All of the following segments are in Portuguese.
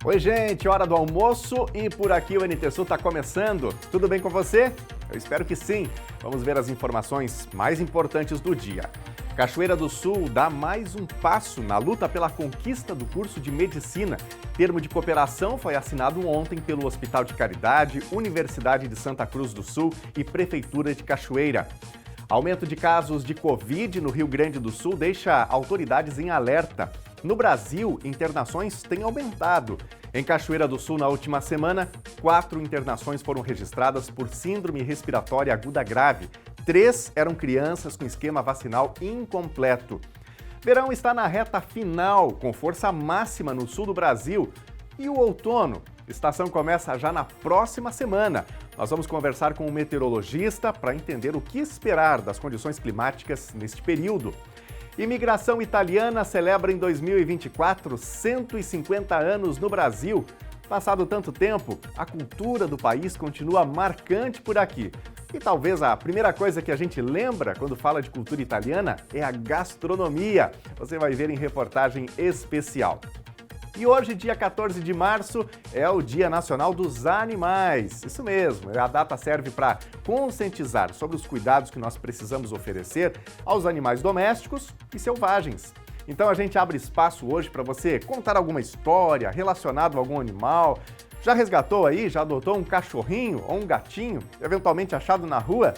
Oi, gente, hora do almoço e por aqui o NT Sul está começando. Tudo bem com você? Eu espero que sim. Vamos ver as informações mais importantes do dia. Cachoeira do Sul dá mais um passo na luta pela conquista do curso de medicina. Termo de cooperação foi assinado ontem pelo Hospital de Caridade, Universidade de Santa Cruz do Sul e Prefeitura de Cachoeira. Aumento de casos de Covid no Rio Grande do Sul deixa autoridades em alerta. No Brasil, internações têm aumentado. Em Cachoeira do Sul, na última semana, 4 internações foram registradas por síndrome respiratória aguda grave. 3 eram crianças com esquema vacinal incompleto. Verão está na reta final, com força máxima no sul do Brasil. E o outono? Estação começa já na próxima semana. Nós vamos conversar com um meteorologista para entender o que esperar das condições climáticas neste período. Imigração italiana celebra em 2024 150 anos no Brasil. Passado tanto tempo, a cultura do país continua marcante por aqui. E talvez a primeira coisa que a gente lembra quando fala de cultura italiana é a gastronomia. Você vai ver em reportagem especial. E hoje, dia 14 de março, é o Dia Nacional dos Animais. Isso mesmo, a data serve para conscientizar sobre os cuidados que nós precisamos oferecer aos animais domésticos e selvagens. Então a gente abre espaço hoje para você contar alguma história relacionada a algum animal. Já resgatou aí, já adotou um cachorrinho ou um gatinho, eventualmente achado na rua?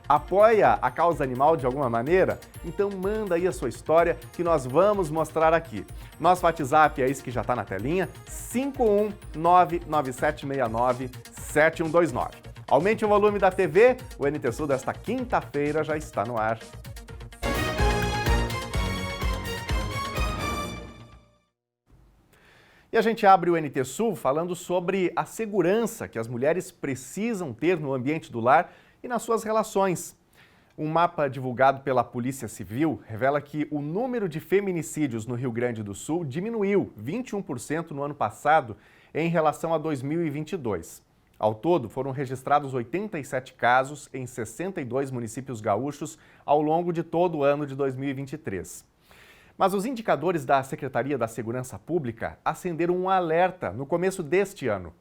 Apoia a causa animal de alguma maneira? Então manda aí a sua história que nós vamos mostrar aqui. Nosso WhatsApp é esse que já está na telinha, 51997697129. Aumente o volume da TV, o NT Sul desta quinta-feira já está no ar. E a gente abre o NT Sul falando sobre a segurança que as mulheres precisam ter no ambiente do lar e nas suas relações. Um mapa divulgado pela Polícia Civil revela que o número de feminicídios no Rio Grande do Sul diminuiu 21% no ano passado em relação a 2022. Ao todo, foram registrados 87 casos em 62 municípios gaúchos ao longo de todo o ano de 2023. Mas os indicadores da Secretaria da Segurança Pública acenderam um alerta no começo deste ano.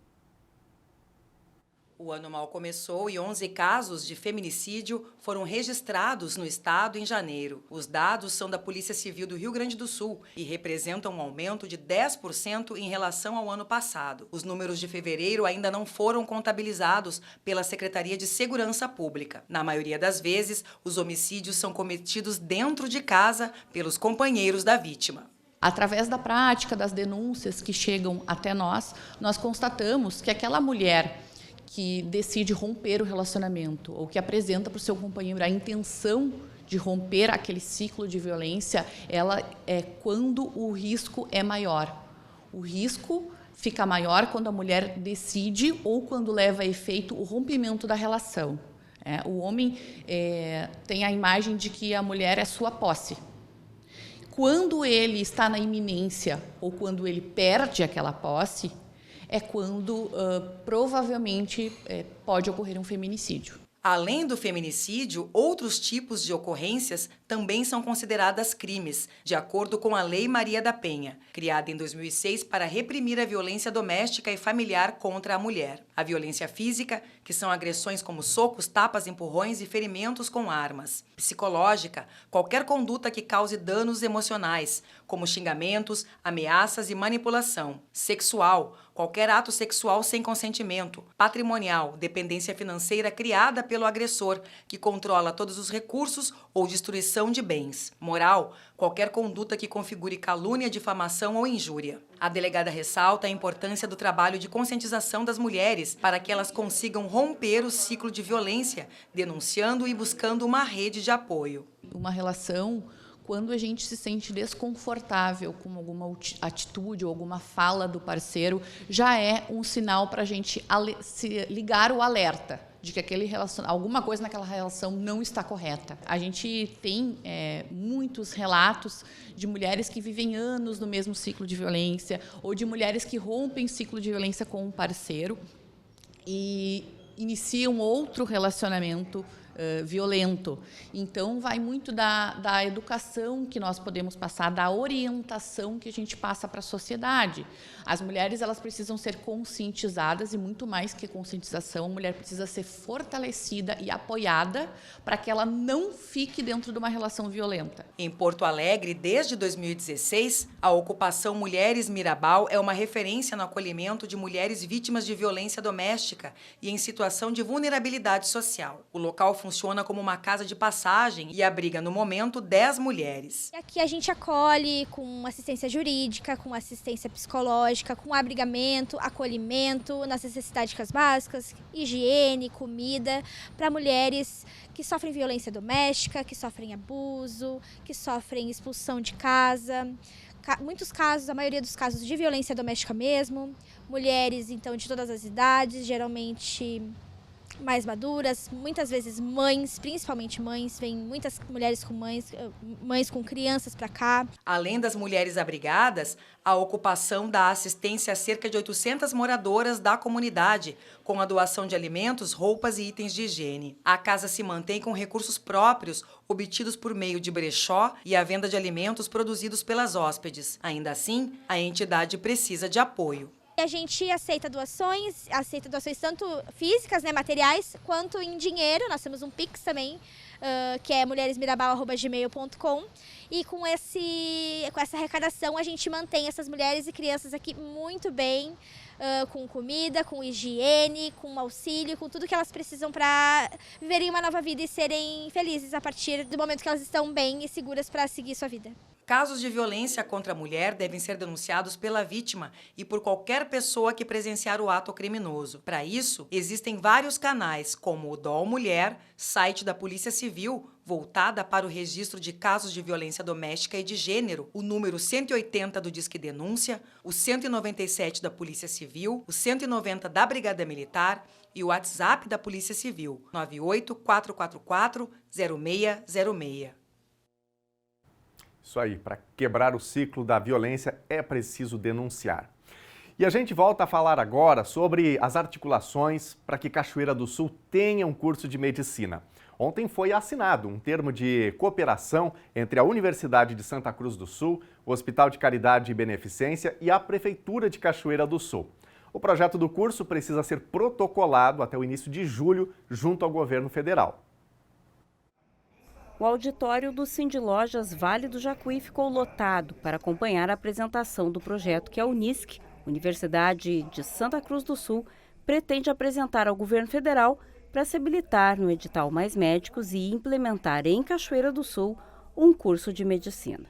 O ano mal começou e 11 casos de feminicídio foram registrados no estado em janeiro. Os dados são da Polícia Civil do Rio Grande do Sul e representam um aumento de 10% em relação ao ano passado. Os números de fevereiro ainda não foram contabilizados pela Secretaria de Segurança Pública. Na maioria das vezes, os homicídios são cometidos dentro de casa pelos companheiros da vítima. Através da prática das denúncias que chegam até nós constatamos que aquela mulher que decide romper o relacionamento ou que apresenta para o seu companheiro a intenção de romper aquele ciclo de violência, ela é quando o risco é maior. O risco fica maior quando a mulher decide ou quando leva a efeito o rompimento da relação. O homem tem a imagem de que a mulher é sua posse. Quando ele está na iminência ou quando ele perde aquela posse, é quando provavelmente pode ocorrer um feminicídio. Além do feminicídio, outros tipos de ocorrências também são consideradas crimes, de acordo com a Lei Maria da Penha, criada em 2006 para reprimir a violência doméstica e familiar contra a mulher. A violência física, que são agressões como socos, tapas, empurrões e ferimentos com armas. Psicológica, qualquer conduta que cause danos emocionais, como xingamentos, ameaças e manipulação. Sexual, qualquer ato sexual sem consentimento. Patrimonial, dependência financeira criada pelo agressor, que controla todos os recursos ou destruição de bens. Moral, qualquer conduta que configure calúnia, difamação ou injúria. A delegada ressalta a importância do trabalho de conscientização das mulheres para que elas consigam romper o ciclo de violência, denunciando e buscando uma rede de apoio. Uma relação, quando a gente se sente desconfortável com alguma atitude ou alguma fala do parceiro, já é um sinal para a gente se ligar o alerta de que alguma coisa naquela relação não está correta. A gente tem muitos relatos de mulheres que vivem anos no mesmo ciclo de violência ou de mulheres que rompem ciclo de violência com um parceiro e iniciam outro relacionamento violento. Então, vai muito da educação que nós podemos passar, da orientação que a gente passa para a sociedade. As mulheres, elas precisam ser conscientizadas, e muito mais que conscientização, a mulher precisa ser fortalecida e apoiada para que ela não fique dentro de uma relação violenta. Em Porto Alegre, desde 2016, a ocupação Mulheres Mirabal é uma referência no acolhimento de mulheres vítimas de violência doméstica e em situação de vulnerabilidade social. O local funciona como uma casa de passagem e abriga, no momento, 10 mulheres. Aqui a gente acolhe com assistência jurídica, com assistência psicológica, com abrigamento, acolhimento nas necessidades básicas, higiene, comida, para mulheres que sofrem violência doméstica, que sofrem abuso, que sofrem expulsão de casa. Muitos casos, a maioria dos casos de violência doméstica mesmo. Mulheres, então, de todas as idades, geralmente mais maduras, muitas vezes mães, principalmente mães, vêm muitas mulheres com mães com crianças para cá. Além das mulheres abrigadas, a ocupação dá assistência a cerca de 800 moradoras da comunidade, com a doação de alimentos, roupas e itens de higiene. A casa se mantém com recursos próprios, obtidos por meio de brechó e a venda de alimentos produzidos pelas hóspedes. Ainda assim, a entidade precisa de apoio. A gente aceita doações tanto físicas, materiais, quanto em dinheiro. Nós temos um Pix também, que é mulheresmirabal@gmail.com. E com essa arrecadação a gente mantém essas mulheres e crianças aqui muito bem, com comida, com higiene, com auxílio, com tudo que elas precisam para viverem uma nova vida e serem felizes a partir do momento que elas estão bem e seguras para seguir sua vida. Casos de violência contra a mulher devem ser denunciados pela vítima e por qualquer pessoa que presenciar o ato criminoso. Para isso, existem vários canais, como o DOL Mulher, site da Polícia Civil, voltada para o registro de casos de violência doméstica e de gênero, o número 180 do Disque Denúncia, o 197 da Polícia Civil, o 190 da Brigada Militar e o WhatsApp da Polícia Civil, 98-444-0606. Isso aí, para quebrar o ciclo da violência é preciso denunciar. E a gente volta a falar agora sobre as articulações para que Cachoeira do Sul tenha um curso de medicina. Ontem foi assinado um termo de cooperação entre a Universidade de Santa Cruz do Sul, o Hospital de Caridade e Beneficência e a Prefeitura de Cachoeira do Sul. O projeto do curso precisa ser protocolado até o início de julho junto ao governo federal. O auditório do Cindy-Lojas Vale do Jacuí ficou lotado para acompanhar a apresentação do projeto que a Unisc, Universidade de Santa Cruz do Sul, pretende apresentar ao governo federal para se habilitar no edital Mais Médicos e implementar em Cachoeira do Sul um curso de medicina.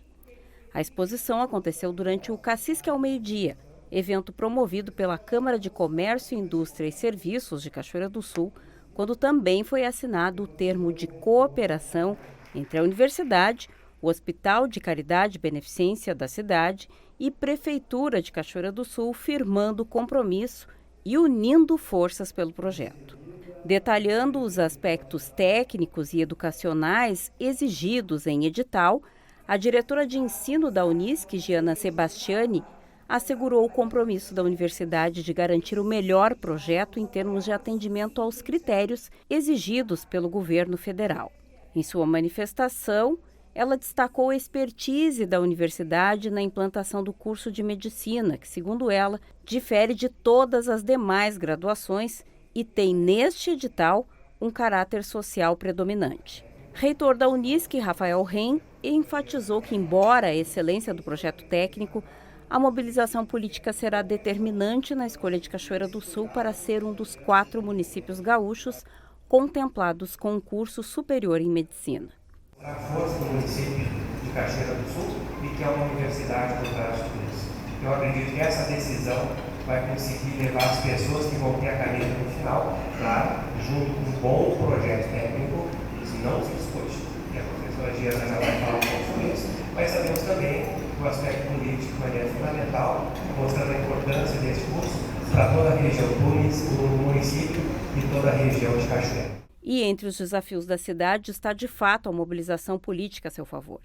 A exposição aconteceu durante o Cacisque ao Meio-Dia, evento promovido pela Câmara de Comércio, Indústria e Serviços de Cachoeira do Sul, quando também foi assinado o termo de cooperação entre a Universidade, o Hospital de Caridade e Beneficência da cidade e Prefeitura de Cachoeira do Sul, firmando compromisso e unindo forças pelo projeto. Detalhando os aspectos técnicos e educacionais exigidos em edital, a diretora de ensino da Unisc, Giana Sebastiani, assegurou o compromisso da universidade de garantir o melhor projeto em termos de atendimento aos critérios exigidos pelo governo federal. Em sua manifestação, ela destacou a expertise da universidade na implantação do curso de medicina, que, segundo ela, difere de todas as demais graduações e tem, neste edital, um caráter social predominante. Reitor da Unisc, Rafael Ren, enfatizou que, embora a excelência do projeto técnico, a mobilização política será determinante na escolha de Cachoeira do Sul para ser um dos 4 municípios gaúchos contemplados com um curso superior em medicina. A força do município de Cachoeira do Sul e que é uma universidade por trás de tudo isso. Eu acredito que essa decisão vai conseguir levar as pessoas que vão ter a caneta no final, claro, junto com um bom projeto técnico, isso não se discute. E a professora Giana já vai falar um pouco sobre isso, mas sabemos também que o aspecto político é fundamental, mostrando a importância desse curso para toda a região do município e toda a região de Cachoeira. E entre os desafios da cidade está, de fato, a mobilização política a seu favor.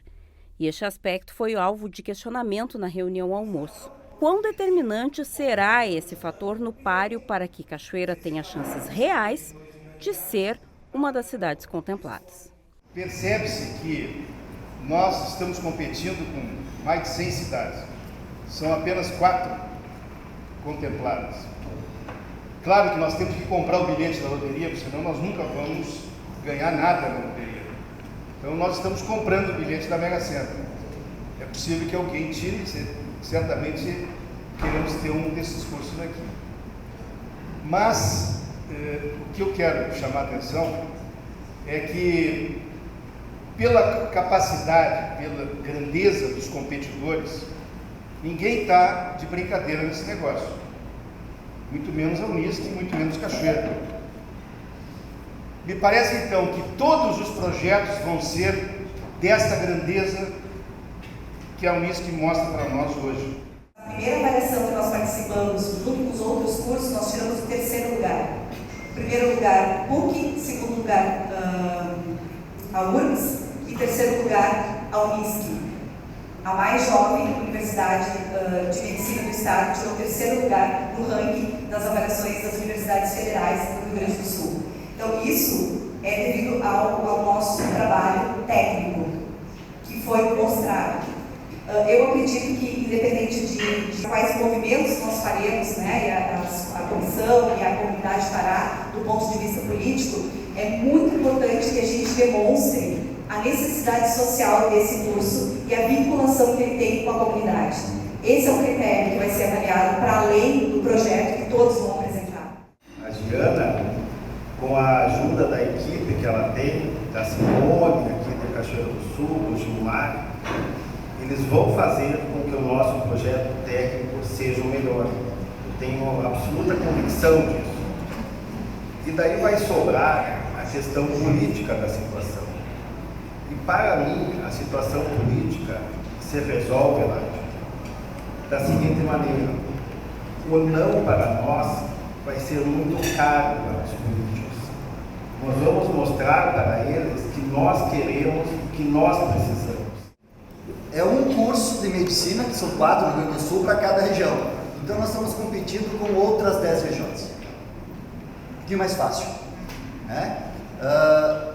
E este aspecto foi alvo de questionamento na reunião almoço. Quão determinante será esse fator no páreo para que Cachoeira tenha chances reais de ser uma das cidades contempladas. Percebe-se que nós estamos competindo com mais de 100 cidades. São apenas 4 contempladas. Claro que nós temos que comprar o bilhete da loteria, porque senão nós nunca vamos ganhar nada na loteria. Então nós estamos comprando o bilhete da Mega Sena. É possível que alguém tire, certamente queremos ter um desses cursos aqui. Mas o que eu quero chamar a atenção é que, pela capacidade, pela grandeza dos competidores, ninguém está de brincadeira nesse negócio. Muito menos a Unisc, muito menos Cachoeira. Me parece então que todos os projetos vão ser desta grandeza que a Unisc mostra para nós hoje. A primeira avaliação que nós participamos, junto com os outros cursos, nós tiramos o 3º lugar. Primeiro lugar, PUC, segundo lugar, a URGS e 3º lugar, a Unisc. A mais jovem Universidade de Medicina do Estado tirou o 3º lugar no ranking das avaliações das universidades federais do Rio Grande do Sul. Então, isso é devido ao nosso trabalho técnico, que foi mostrado. Eu acredito que, independente de quais movimentos nós faremos, né, e a comissão e a comunidade fará do ponto de vista político, é muito importante que a gente demonstre a necessidade social desse curso e a vinculação que ele tem com a comunidade. Esse é o critério que vai ser avaliado para além do projeto que todos vão apresentar. A Diana, com a ajuda da equipe que ela tem, da Simone, aqui da Cachoeira do Sul, do Gilmar, eles vão fazer com que o nosso projeto técnico seja o melhor. Eu tenho absoluta convicção disso. E daí vai sobrar a questão política da situação. E para mim, a situação política se resolve lá da seguinte maneira: o não para nós vai ser muito caro para os políticos. Nós vamos mostrar para eles que nós queremos, que nós precisamos. É um curso de medicina, que são 4 no Rio Grande do Sul, para cada região. Então nós estamos competindo com outras 10 regiões. Um pouquinho mais fácil, né?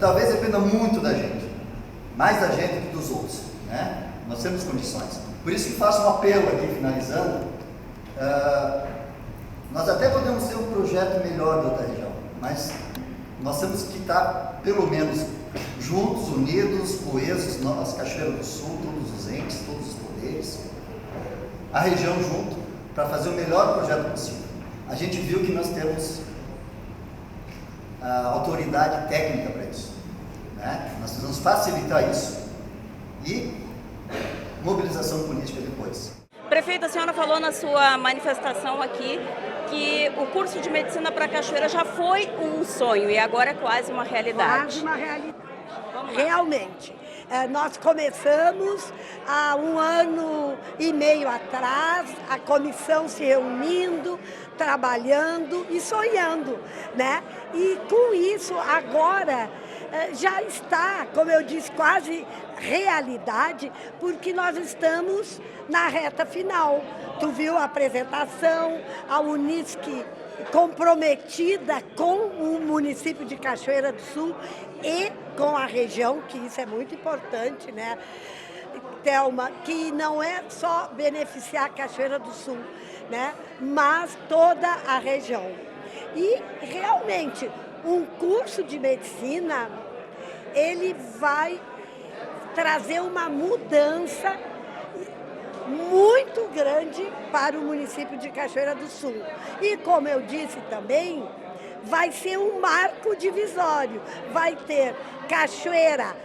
Talvez dependa muito da gente, mais da gente que dos outros, né? Nós temos condições. Por isso que faço um apelo aqui, finalizando. Nós até podemos ter um projeto melhor da outra região, mas nós temos que estar, pelo menos, juntos, unidos, coesos, nós, Cachoeira do Sul, todos os entes, todos os poderes, a região junto, para fazer o melhor projeto possível. A gente viu que nós temos a autoridade técnica para isso, né? Nós precisamos facilitar isso e mobilização política depois. Prefeita, a senhora falou na sua manifestação aqui que o curso de medicina para Cachoeira já foi um sonho e agora é quase uma realidade. Quase uma realidade. Realmente. Nós começamos há 1 ano e meio atrás, a comissão se reunindo, trabalhando e sonhando, né? E com isso, agora, já está, como eu disse, quase realidade, porque nós estamos na reta final. Tu viu a apresentação, a Unisc comprometida com o município de Cachoeira do Sul e com a região, que isso é muito importante, né, Thelma, que não é só beneficiar Cachoeira do Sul, né, mas toda a região. E realmente, um curso de medicina, ele vai trazer uma mudança muito grande para o município de Cachoeira do Sul. E, como eu disse também, vai ser um marco divisório. Vai ter Cachoeira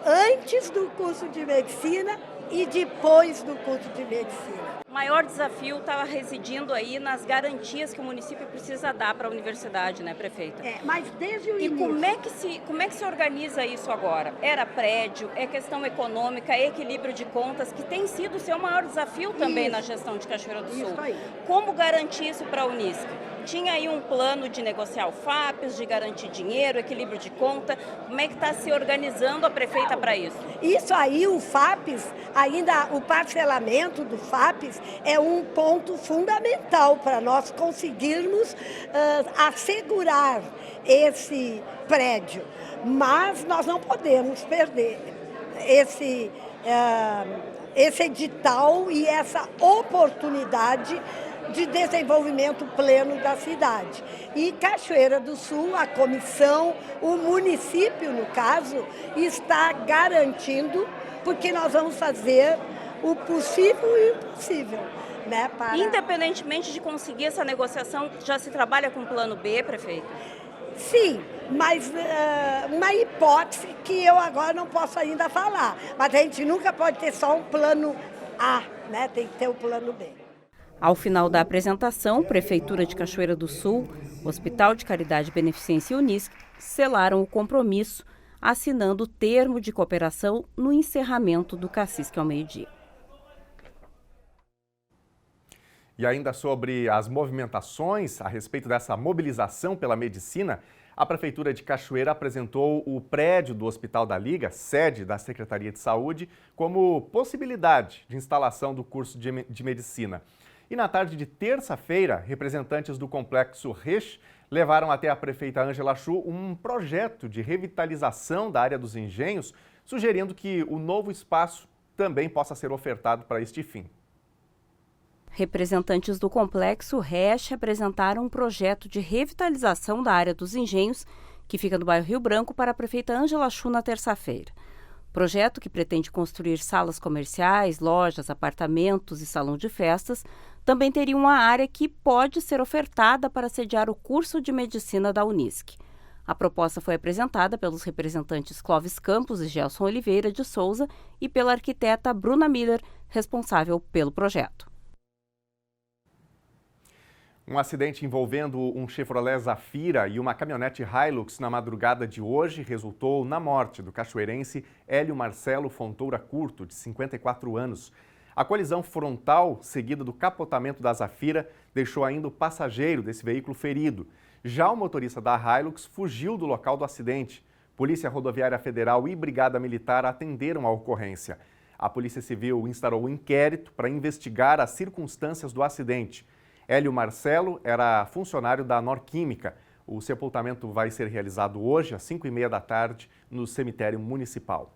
antes do curso de medicina e depois do curso de medicina. O maior desafio estava residindo aí nas garantias que o município precisa dar para a universidade, né, prefeita? Mas desde o início... E como é que se organiza isso agora? Era prédio, é questão econômica, é equilíbrio de contas, que tem sido o seu maior desafio também na gestão de Cachoeira do Sul. Isso aí. Como garantir isso para a Unisc? Tinha aí um plano de negociar o FAPES, de garantir dinheiro, equilíbrio de conta. Como é que está se organizando a prefeita para isso? Isso aí, o FAPES, ainda o parcelamento do FAPES é um ponto fundamental para nós conseguirmos assegurar esse prédio. Mas nós não podemos perder esse edital e essa oportunidade de desenvolvimento pleno da cidade. E Cachoeira do Sul, a comissão, o município, no caso, está garantindo, porque nós vamos fazer o possível e o impossível. Né, para... Independentemente de conseguir essa negociação, já se trabalha com plano B, prefeito? Sim, mas uma hipótese que eu agora não posso ainda falar. Mas a gente nunca pode ter só um plano A, né? Tem que ter o plano B. Ao final da apresentação, Prefeitura de Cachoeira do Sul, Hospital de Caridade e Beneficência e Unisc selaram o compromisso, assinando o termo de cooperação no encerramento do Casisque ao meio-dia. E ainda sobre as movimentações a respeito dessa mobilização pela medicina, a Prefeitura de Cachoeira apresentou o prédio do Hospital da Liga, sede da Secretaria de Saúde, como possibilidade de instalação do curso de medicina. E na tarde de terça-feira, representantes do Complexo Resch levaram até a prefeita Ângela Chu um projeto de revitalização da área dos engenhos, sugerindo que o novo espaço também possa ser ofertado para este fim. Representantes do Complexo Resch apresentaram um projeto de revitalização da área dos engenhos, que fica no bairro Rio Branco, para a prefeita Ângela Chu na terça-feira. Projeto que pretende construir salas comerciais, lojas, apartamentos e salão de festas, também teria uma área que pode ser ofertada para sediar o curso de medicina da Unisc. A proposta foi apresentada pelos representantes Clóvis Campos e Gelson Oliveira de Souza e pela arquiteta Bruna Miller, responsável pelo projeto. Um acidente envolvendo um Chevrolet Zafira e uma caminhonete Hilux na madrugada de hoje resultou na morte do cachoeirense Hélio Marcelo Fontoura Curto, de 54 anos. A colisão frontal, seguida do capotamento da Zafira, deixou ainda o passageiro desse veículo ferido. Já o motorista da Hilux fugiu do local do acidente. Polícia Rodoviária Federal e Brigada Militar atenderam a ocorrência. A Polícia Civil instaurou um inquérito para investigar as circunstâncias do acidente. Hélio Marcelo era funcionário da Norquímica. O sepultamento vai ser realizado hoje, às 5h30 da tarde, no cemitério municipal.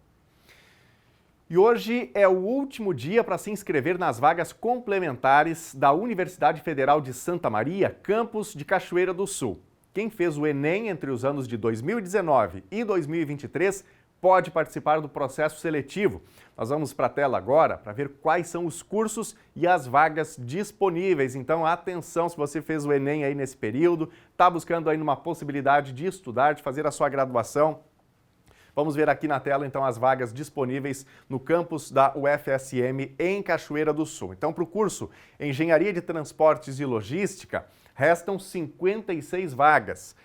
E hoje é o último dia para se inscrever nas vagas complementares da Universidade Federal de Santa Maria, campus de Cachoeira do Sul. Quem fez o Enem entre os anos de 2019 e 2023 pode participar do processo seletivo. Nós vamos para a tela agora para ver quais são os cursos e as vagas disponíveis. Então, atenção, se você fez o Enem aí nesse período, está buscando aí uma possibilidade de estudar, de fazer a sua graduação. Vamos ver aqui na tela, então, as vagas disponíveis no campus da UFSM em Cachoeira do Sul. Então, para o curso Engenharia de Transportes e Logística, restam 56 vagas.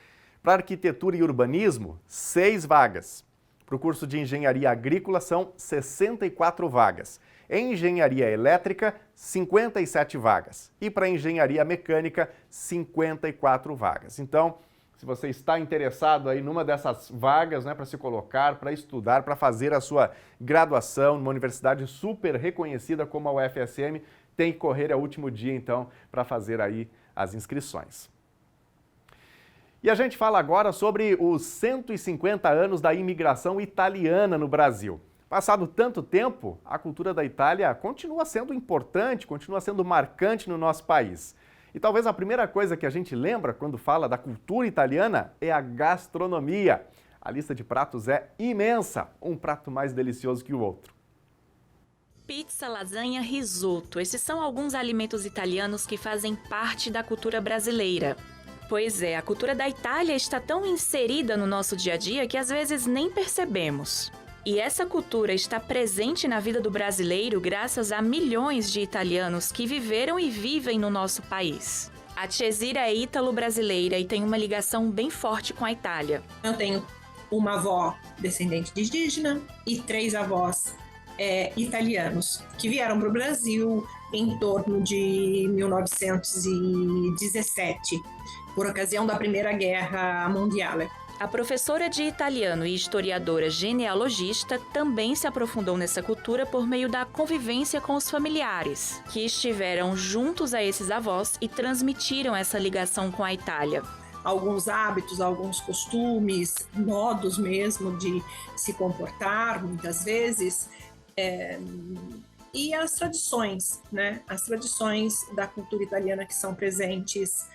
Para Arquitetura e Urbanismo, 6 vagas. Para o curso de Engenharia Agrícola, são 64 vagas. Em Engenharia Elétrica, 57 vagas. E para Engenharia Mecânica, 54 vagas. Então, se você está interessado aí numa dessas vagas, né, para se colocar, para estudar, para fazer a sua graduação numa universidade super reconhecida como a UFSM, tem que correr ao último dia, então, para fazer aí as inscrições. E a gente fala agora sobre os 150 anos da imigração italiana no Brasil. Passado tanto tempo, a cultura da Itália continua sendo importante, continua sendo marcante no nosso país. E talvez a primeira coisa que a gente lembra quando fala da cultura italiana é a gastronomia. A lista de pratos é imensa, um prato mais delicioso que o outro. Pizza, lasanha, risoto. Esses são alguns alimentos italianos que fazem parte da cultura brasileira. Pois é, a cultura da Itália está tão inserida no nosso dia a dia que às vezes nem percebemos. E essa cultura está presente na vida do brasileiro graças a milhões de italianos que viveram e vivem no nosso país. A Cesira é ítalo-brasileira e tem uma ligação bem forte com a Itália. Eu tenho uma avó descendente de indígena e 3 avós italianos que vieram para o Brasil em torno de 1917, por ocasião da Primeira Guerra Mundial. A professora de italiano e historiadora genealogista também se aprofundou nessa cultura por meio da convivência com os familiares, que estiveram juntos a esses avós e transmitiram essa ligação com a Itália. Alguns hábitos, alguns costumes, modos mesmo de se comportar, muitas vezes, e as tradições, né? As tradições da cultura italiana que são presentes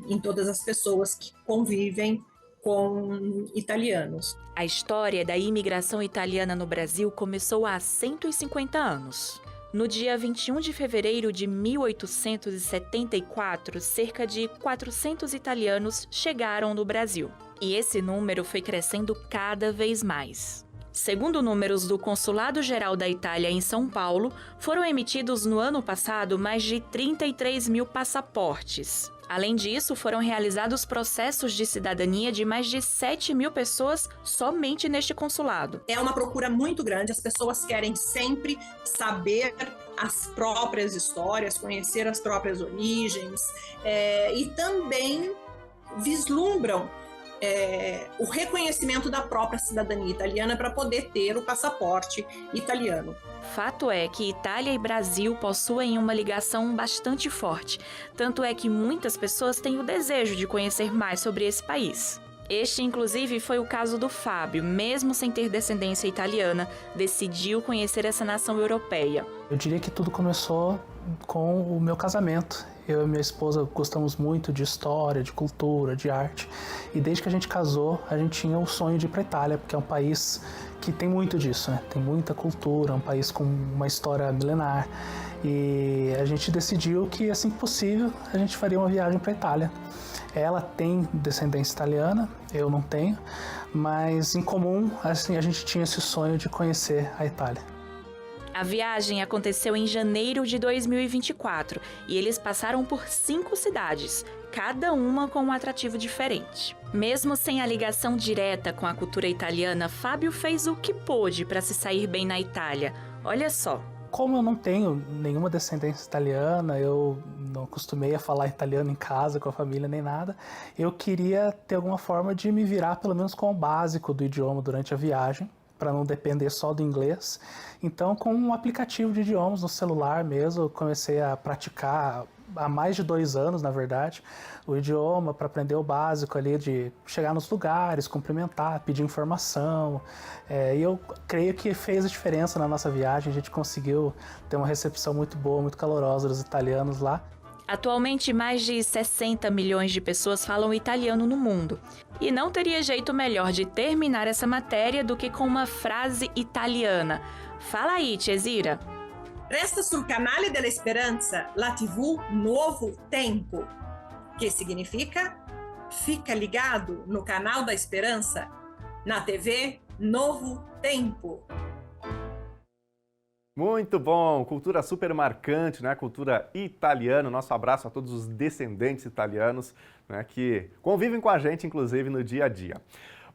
em todas as pessoas que convivem com italianos. A história da imigração italiana no Brasil começou há 150 anos. No dia 21 de fevereiro de 1874, cerca de 400 italianos chegaram no Brasil. E esse número foi crescendo cada vez mais. Segundo números do Consulado-Geral da Itália em São Paulo, foram emitidos no ano passado mais de 33 mil passaportes. Além disso, foram realizados processos de cidadania de mais de 7 mil pessoas somente neste consulado. É uma procura muito grande, as pessoas querem sempre saber as próprias histórias, conhecer as próprias origens e também vislumbram o reconhecimento da própria cidadania italiana para poder ter o passaporte italiano. Fato é que Itália e Brasil possuem uma ligação bastante forte, tanto é que muitas pessoas têm o desejo de conhecer mais sobre esse país. Este, inclusive, foi o caso do Fábio, mesmo sem ter descendência italiana, decidiu conhecer essa nação europeia. Eu diria que tudo começou com o meu casamento. Eu e minha esposa gostamos muito de história, de cultura, de arte. E desde que a gente casou, a gente tinha o sonho de ir para a Itália, porque é um país que tem muito disso, né? Tem muita cultura, é um país com uma história milenar. E a gente decidiu que, assim que possível, a gente faria uma viagem para a Itália. Ela tem descendência italiana, eu não tenho, mas em comum, assim, a gente tinha esse sonho de conhecer a Itália. A viagem aconteceu em janeiro de 2024 e eles passaram por 5 cidades, cada uma com um atrativo diferente. Mesmo sem a ligação direta com a cultura italiana, Fábio fez o que pôde para se sair bem na Itália. Olha só. Como eu não tenho nenhuma descendência italiana, eu não acostumei a falar italiano em casa, com a família, nem nada, eu queria ter alguma forma de me virar pelo menos com o básico do idioma durante a viagem, para não depender só do inglês. Então, com um aplicativo de idiomas no celular mesmo, eu comecei a praticar há mais de 2 anos, na verdade, o idioma para aprender o básico ali de chegar nos lugares, cumprimentar, pedir informação. E eu creio que fez a diferença na nossa viagem, a gente conseguiu ter uma recepção muito boa, muito calorosa dos italianos lá. Atualmente, mais de 60 milhões de pessoas falam italiano no mundo. E não teria jeito melhor de terminar essa matéria do que com uma frase italiana. Fala aí, Cesira. Resta sul canale della Speranza, la TV Novo Tempo, que significa fica ligado no canal da Esperança, na TV Novo Tempo. Muito bom, cultura super marcante, né? Cultura italiana. Nosso abraço a todos os descendentes italianos, né, que convivem com a gente, inclusive, no dia a dia.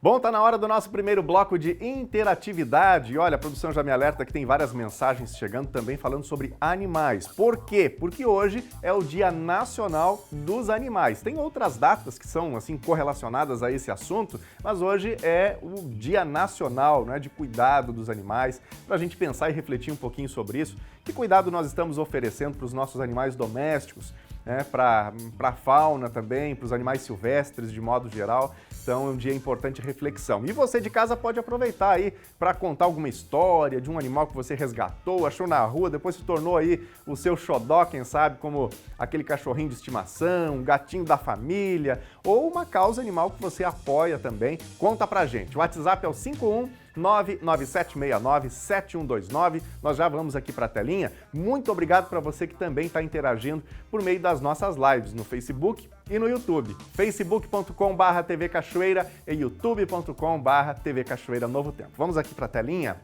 Bom, tá na hora do nosso primeiro bloco de interatividade. E olha, a produção já me alerta que tem várias mensagens chegando também falando sobre animais. Por quê? Porque hoje é o Dia Nacional dos Animais. Tem outras datas que são, assim, correlacionadas a esse assunto, mas hoje é o Dia Nacional, né, de cuidado dos animais, para a gente pensar e refletir um pouquinho sobre isso. Que cuidado nós estamos oferecendo para os nossos animais domésticos, né, para a fauna também, para os animais silvestres de modo geral. Então é um dia importante de reflexão. E você de casa pode aproveitar aí para contar alguma história de um animal que você resgatou, achou na rua, depois se tornou aí o seu xodó, quem sabe, como aquele cachorrinho de estimação, um gatinho da família, ou uma causa animal que você apoia também. Conta pra gente. O WhatsApp é o 51997697129. Nós já vamos aqui para a telinha. Muito obrigado para você que também está interagindo por meio das nossas lives no Facebook e no YouTube. facebook.com/TV Cachoeira e youtube.com/TV Cachoeira Novo Tempo. Vamos aqui para a telinha.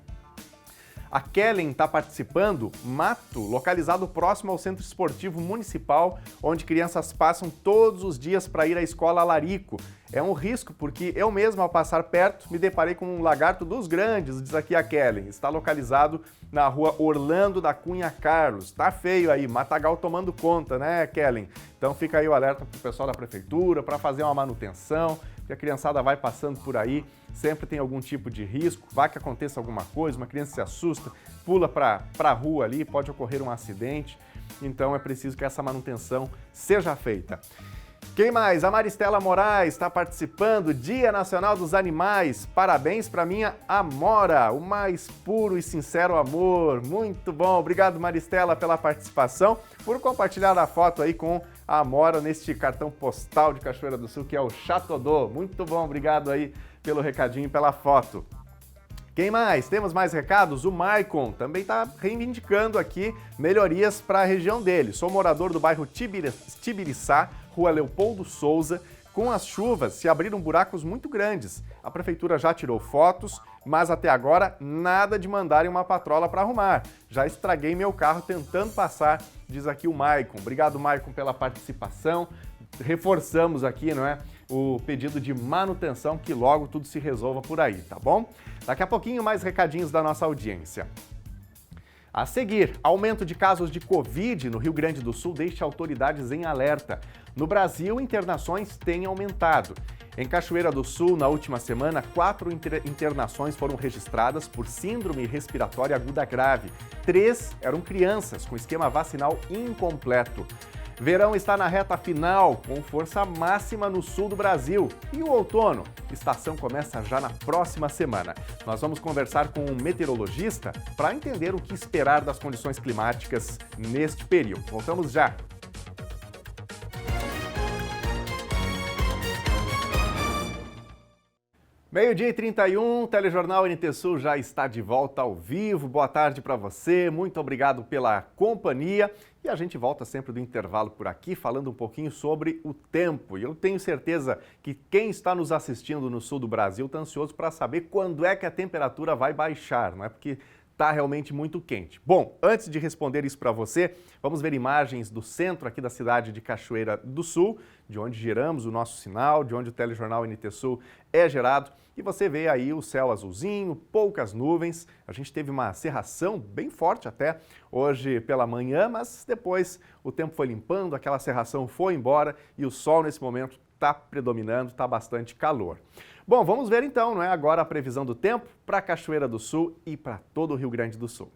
A Kellen está participando, mato, localizado próximo ao Centro Esportivo Municipal, onde crianças passam todos os dias para ir à escola Alarico. É um risco porque eu mesmo, ao passar perto, me deparei com um lagarto dos grandes, diz aqui a Kellen. Está localizado na rua Orlando da Cunha Carlos. Tá feio aí, matagal tomando conta, né, Kellen? Então fica aí o alerta para o pessoal da prefeitura, para fazer uma manutenção, porque a criançada vai passando por aí, sempre tem algum tipo de risco, vai que aconteça alguma coisa, uma criança se assusta, pula para a rua ali, pode ocorrer um acidente, então é preciso que essa manutenção seja feita. Quem mais? A Maristela Moraes está participando, Dia Nacional dos Animais. Parabéns para minha Amora, o mais puro e sincero amor. Muito bom, obrigado Maristela pela participação, por compartilhar a foto aí com a Amora neste cartão postal de Cachoeira do Sul, que é o Chateau. Muito bom, obrigado aí pelo recadinho e pela foto. Quem mais? Temos mais recados? O Maicon também está reivindicando aqui melhorias para a região dele. Sou morador do bairro Tibiriçá, Rua Leopoldo Souza. Com as chuvas, se abriram buracos muito grandes. A prefeitura já tirou fotos, mas até agora nada de mandarem uma patrola para arrumar. Já estraguei meu carro tentando passar, diz aqui o Maicon. Obrigado, Maicon, pela participação. Reforçamos aqui, não é, o pedido de manutenção, que logo tudo se resolva por aí, tá bom? Daqui a pouquinho mais recadinhos da nossa audiência. A seguir, aumento de casos de Covid no Rio Grande do Sul deixa autoridades em alerta. No Brasil, internações têm aumentado. Em Cachoeira do Sul, na última semana, 4 internações foram registradas por síndrome respiratória aguda grave. 3 eram crianças com esquema vacinal incompleto. Verão está na reta final, com força máxima no sul do Brasil. E o outono? Estação começa já na próxima semana. Nós vamos conversar com um meteorologista para entender o que esperar das condições climáticas neste período. Voltamos já! Meio-dia e 31, Telejornal NT Sul já está de volta ao vivo. Boa tarde para você, muito obrigado pela companhia. E a gente volta sempre do intervalo por aqui, falando um pouquinho sobre o tempo. E eu tenho certeza que quem está nos assistindo no sul do Brasil está ansioso para saber quando é que a temperatura vai baixar, não é? Porque está realmente muito quente. Bom, antes de responder isso para você, vamos ver imagens do centro aqui da cidade de Cachoeira do Sul, de onde geramos o nosso sinal, de onde o Telejornal NT Sul é gerado. E você vê aí o céu azulzinho, poucas nuvens. A gente teve uma cerração bem forte até hoje pela manhã, mas depois o tempo foi limpando, aquela cerração foi embora e o sol nesse momento está predominando, está bastante calor. Bom, vamos ver então, não é, agora a previsão do tempo para Cachoeira do Sul e para todo o Rio Grande do Sul.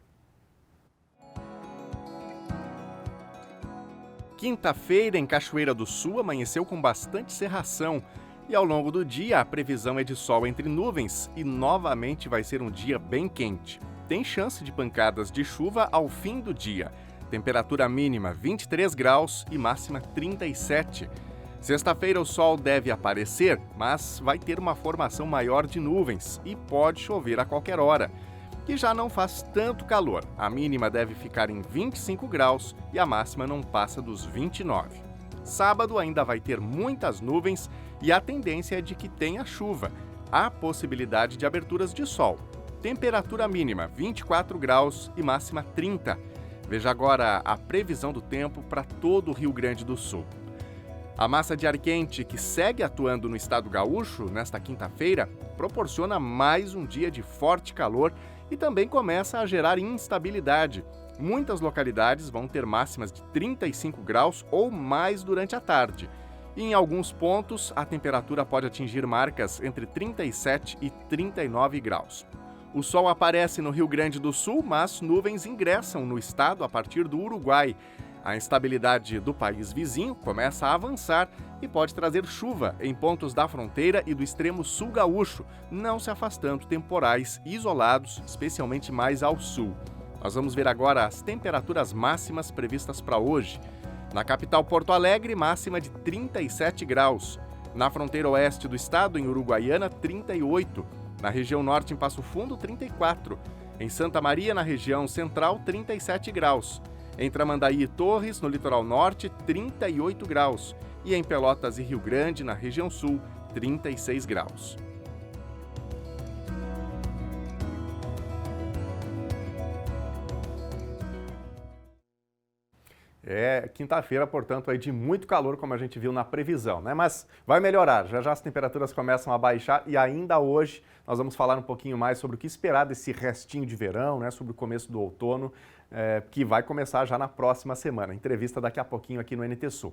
Quinta-feira em Cachoeira do Sul amanheceu com bastante cerração. E ao longo do dia, a previsão é de sol entre nuvens e novamente vai ser um dia bem quente. Tem chance de pancadas de chuva ao fim do dia. Temperatura mínima 23 graus e máxima 37. Sexta-feira o sol deve aparecer, mas vai ter uma formação maior de nuvens e pode chover a qualquer hora. E já não faz tanto calor. A mínima deve ficar em 25 graus e a máxima não passa dos 29. Sábado ainda vai ter muitas nuvens e a tendência é de que tenha chuva. Há possibilidade de aberturas de sol. Temperatura mínima 24 graus e máxima 30. Veja agora a previsão do tempo para todo o Rio Grande do Sul. A massa de ar quente que segue atuando no estado gaúcho nesta quinta-feira proporciona mais um dia de forte calor e também começa a gerar instabilidade. Muitas localidades vão ter máximas de 35 graus ou mais durante a tarde. E em alguns pontos, a temperatura pode atingir marcas entre 37 e 39 graus. O sol aparece no Rio Grande do Sul, mas nuvens ingressam no estado a partir do Uruguai. A instabilidade do país vizinho começa a avançar e pode trazer chuva em pontos da fronteira e do extremo sul gaúcho, não se afastando temporais isolados, especialmente mais ao sul. Nós vamos ver agora as temperaturas máximas previstas para hoje. Na capital Porto Alegre, máxima de 37 graus. Na fronteira oeste do estado, em Uruguaiana, 38. Na região norte, em Passo Fundo, 34. Em Santa Maria, na região central, 37 graus. Em Tramandaí e Torres, no litoral norte, 38 graus. E em Pelotas e Rio Grande, na região sul, 36 graus. É quinta-feira, portanto, aí de muito calor, como a gente viu na previsão, né? Mas vai melhorar, já já as temperaturas começam a baixar e ainda hoje nós vamos falar um pouquinho mais sobre o que esperar desse restinho de verão, né? Sobre o começo do outono, que vai começar já na próxima semana. Entrevista daqui a pouquinho aqui no NT Sul.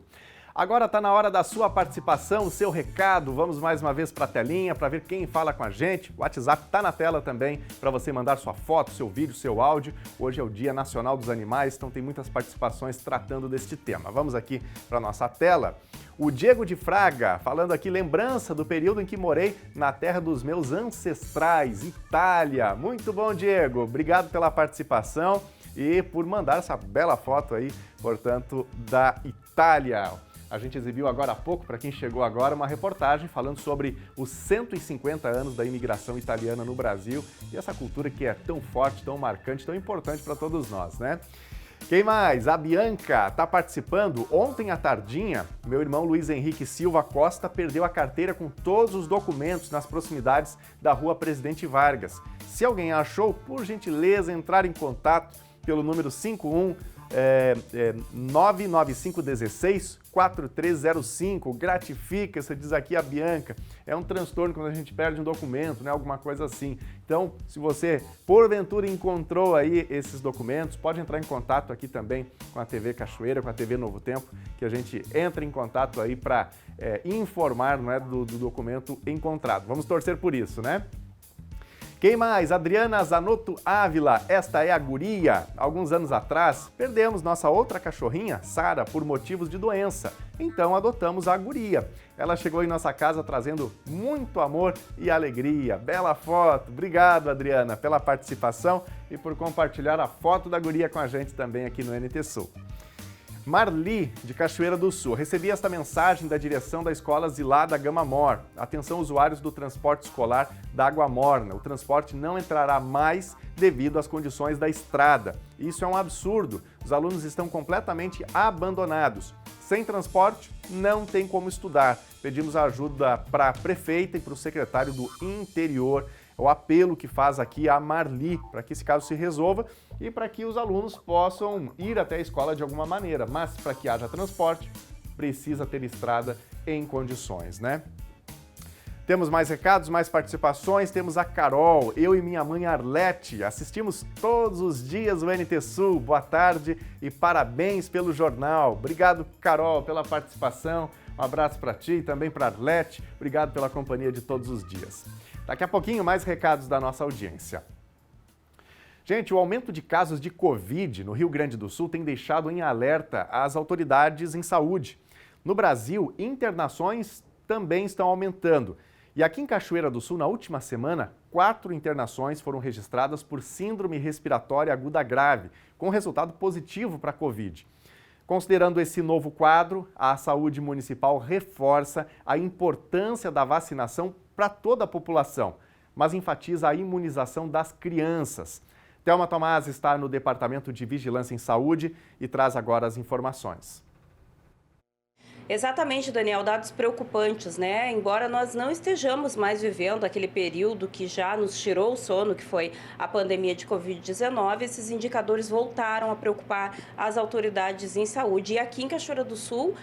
Agora está na hora da sua participação, o seu recado. Vamos mais uma vez para a telinha para ver quem fala com a gente. O WhatsApp está na tela também para você mandar sua foto, seu vídeo, seu áudio. Hoje é o Dia Nacional dos Animais, então tem muitas participações tratando deste tema. Vamos aqui para a nossa tela. O Diego de Fraga falando aqui, lembrança do período em que morei na terra dos meus ancestrais, Itália. Muito bom, Diego. Obrigado pela participação e por mandar essa bela foto aí, portanto, da Itália. A gente exibiu agora há pouco, para quem chegou agora, uma reportagem falando sobre os 150 anos da imigração italiana no Brasil e essa cultura que é tão forte, tão marcante, tão importante para todos nós, né? Quem mais? A Bianca está participando. Ontem à tardinha, meu irmão Luiz Henrique Silva Costa perdeu a carteira com todos os documentos nas proximidades da Rua Presidente Vargas. Se alguém achou, por gentileza, entrar em contato pelo número 99516-4305, gratifica, você diz aqui a Bianca, é um transtorno quando a gente perde um documento, né, alguma coisa assim. Então, se você porventura encontrou aí esses documentos, pode entrar em contato aqui também com a TV Cachoeira, com a TV Novo Tempo, que a gente entra em contato aí para informar, não é, do documento encontrado. Vamos torcer por isso, né? Quem mais? Adriana Zanotto Ávila, esta é a guria. Alguns anos atrás, perdemos nossa outra cachorrinha, Sara, por motivos de doença. Então adotamos a guria. Ela chegou em nossa casa trazendo muito amor e alegria. Bela foto. Obrigado, Adriana, pela participação e por compartilhar a foto da guria com a gente também aqui no NT Sul. Marli, de Cachoeira do Sul. Recebi esta mensagem da direção da Escola Zilá da Gama Mor. Atenção, usuários do transporte escolar da Água Morna. O transporte não entrará mais devido às condições da estrada. Isso é um absurdo. Os alunos estão completamente abandonados. Sem transporte, não tem como estudar. Pedimos ajuda para a prefeita e para o secretário do Interior. O apelo que faz aqui a Marli, para que esse caso se resolva e para que os alunos possam ir até a escola de alguma maneira. Mas para que haja transporte, precisa ter estrada em condições, né? Temos mais recados, mais participações. Temos a Carol, eu e minha mãe Arlete. Assistimos todos os dias o NT Sul. Boa tarde e parabéns pelo jornal. Obrigado, Carol, pela participação. Um abraço para ti e também para Arlete. Obrigado pela companhia de todos os dias. Daqui a pouquinho, mais recados da nossa audiência. Gente, o aumento de casos de Covid no Rio Grande do Sul tem deixado em alerta as autoridades em saúde. No Brasil, internações também estão aumentando. E aqui em Cachoeira do Sul, na última semana, 4 internações foram registradas por síndrome respiratória aguda grave, com resultado positivo para a Covid. Considerando esse novo quadro, a saúde municipal reforça a importância da vacinação para toda a população, mas enfatiza a imunização das crianças. Thelma Tomás está no Departamento de Vigilância em Saúde e traz agora as informações. Exatamente, Daniel, dados preocupantes, né? Embora nós não estejamos mais vivendo aquele período que já nos tirou o sono, que foi a pandemia de Covid-19, esses indicadores voltaram a preocupar as autoridades em saúde. E aqui em Cachoeira do Sul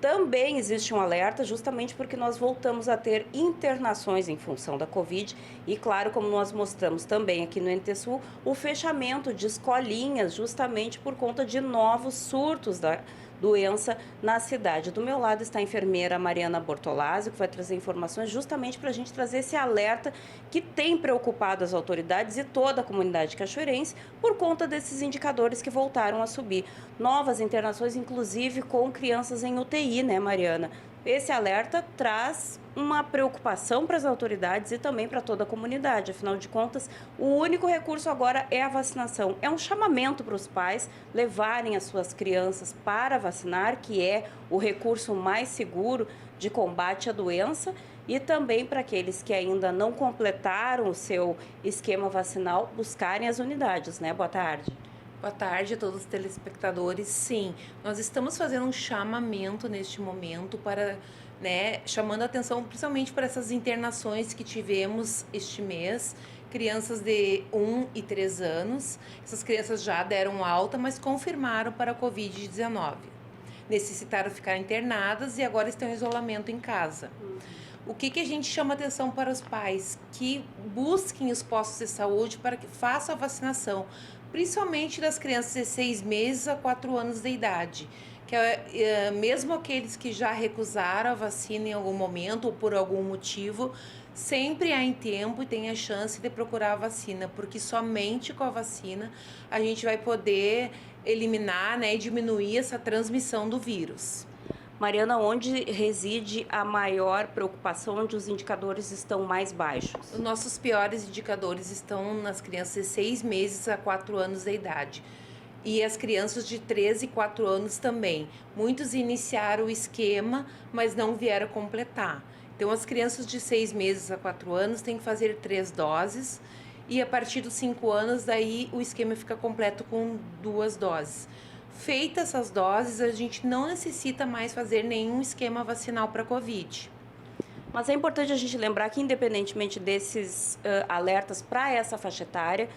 também existe um alerta, justamente porque nós voltamos a ter internações em função da Covid e, claro, como nós mostramos também aqui no NT Sul, o fechamento de escolinhas justamente por conta de novos surtos da doença na cidade. Do meu lado está a enfermeira Mariana Bortolazzi, que vai trazer informações justamente para a gente trazer esse alerta que tem preocupado as autoridades e toda a comunidade cachoeirense por conta desses indicadores que voltaram a subir. Novas internações, inclusive com crianças em UTI, né, Mariana? Esse alerta traz uma preocupação para as autoridades e também para toda a comunidade. Afinal de contas, o único recurso agora é a vacinação. É um chamamento para os pais levarem as suas crianças para vacinar, que é o recurso mais seguro de combate à doença, e também para aqueles que ainda não completaram o seu esquema vacinal, buscarem as unidades, né? Boa tarde. Boa tarde a todos os telespectadores. Sim, nós estamos fazendo um chamamento neste momento para, chamando a atenção principalmente para essas internações que tivemos este mês, crianças de 1 e 3 anos. Essas crianças já deram alta, mas confirmaram para a Covid-19. Necessitaram ficar internadas e agora estão em isolamento em casa. O que a gente chama atenção para os pais? Que busquem os postos de saúde para que façam a vacinação, principalmente das crianças de 6 meses a 4 anos de idade. Que mesmo aqueles que já recusaram a vacina em algum momento ou por algum motivo, sempre há em tempo e tem a chance de procurar a vacina, porque somente com a vacina a gente vai poder eliminar, né, e diminuir essa transmissão do vírus. Mariana, onde reside a maior preocupação, onde os indicadores estão mais baixos? Os nossos piores indicadores estão nas crianças de 6 meses a 4 anos de idade. E as crianças de 3 e 4 anos também. Muitos iniciaram o esquema, mas não vieram completar. Então, as crianças de 6 meses a 4 anos têm que fazer 3 doses. E a partir dos 5 anos, daí o esquema fica completo com 2 doses. Feitas essas doses, a gente não necessita mais fazer nenhum esquema vacinal para Covid. Mas é importante a gente lembrar que, independentemente desses alertas para essa faixa etária,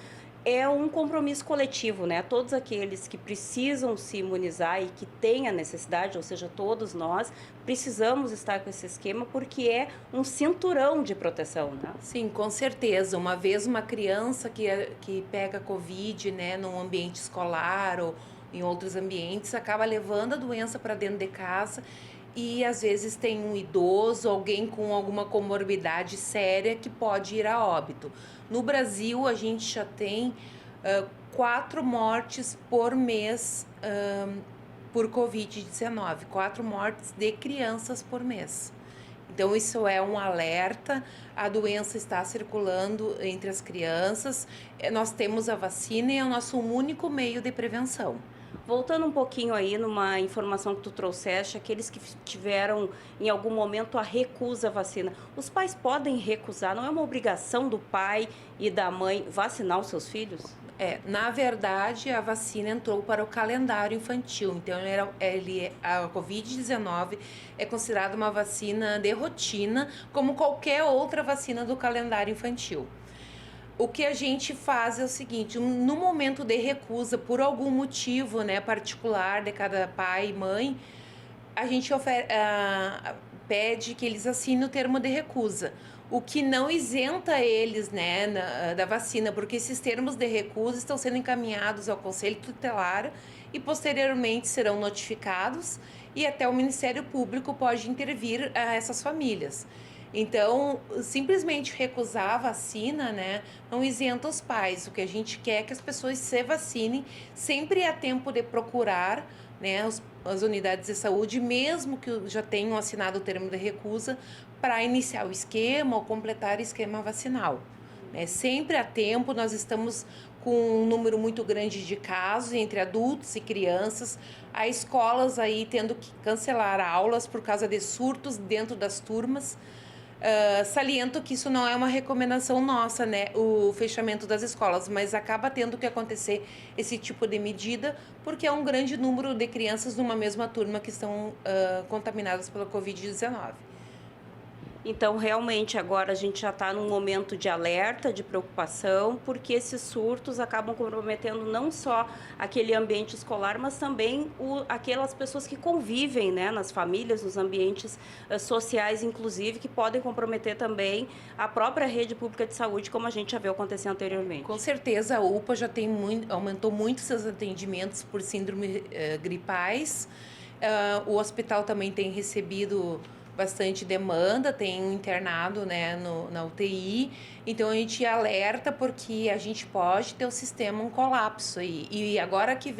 é um compromisso coletivo, né? Todos aqueles que precisam se imunizar e que têm a necessidade, ou seja, todos nós, precisamos estar com esse esquema porque é um cinturão de proteção, né? Sim, com certeza. Uma vez uma criança que pega Covid, né, num ambiente escolar ou em outros ambientes, acaba levando a doença para dentro de casa e às vezes tem um idoso, alguém com alguma comorbidade séria que pode ir a óbito. No Brasil, a gente já tem 4 mortes por mês por Covid-19, 4 mortes de crianças por mês. Então, isso é um alerta, a doença está circulando entre as crianças, nós temos a vacina e é o nosso único meio de prevenção. Voltando um pouquinho aí numa informação que tu trouxeste, aqueles que tiveram em algum momento a recusa à vacina, os pais podem recusar? Não é uma obrigação do pai e da mãe vacinar os seus filhos? Na verdade, a vacina entrou para o calendário infantil, então a Covid-19 é considerada uma vacina de rotina, como qualquer outra vacina do calendário infantil. O que a gente faz é o seguinte, no momento de recusa, por algum motivo, né, particular de cada pai e mãe, a gente pede que eles assinem o termo de recusa, o que não isenta eles, né, da vacina, porque esses termos de recusa estão sendo encaminhados ao Conselho Tutelar e posteriormente serão notificados e até o Ministério Público pode intervir a essas famílias. Então, simplesmente recusar a vacina, né, não isenta os pais. O que a gente quer é que as pessoas se vacinem, sempre há tempo de procurar, né, as unidades de saúde, mesmo que já tenham assinado o termo de recusa, para iniciar o esquema ou completar o esquema vacinal. Sempre há tempo, nós estamos com um número muito grande de casos entre adultos e crianças, há escolas aí tendo que cancelar aulas por causa de surtos dentro das turmas. Saliento que isso não é uma recomendação nossa, né, o fechamento das escolas, mas acaba tendo que acontecer esse tipo de medida porque é um grande número de crianças numa mesma turma que estão contaminadas pela Covid-19. Então, realmente, agora a gente já está num momento de alerta, de preocupação, porque esses surtos acabam comprometendo não só aquele ambiente escolar, mas também aquelas pessoas que convivem, né, nas famílias, nos ambientes sociais, inclusive, que podem comprometer também a própria rede pública de saúde, como a gente já viu acontecer anteriormente. Com certeza, a UPA já aumentou muito seus atendimentos por síndrome gripais. O hospital também tem recebido bastante demanda, tem um internado, né, na UTI, então a gente alerta porque a gente pode ter o sistema um colapso aí. E agora que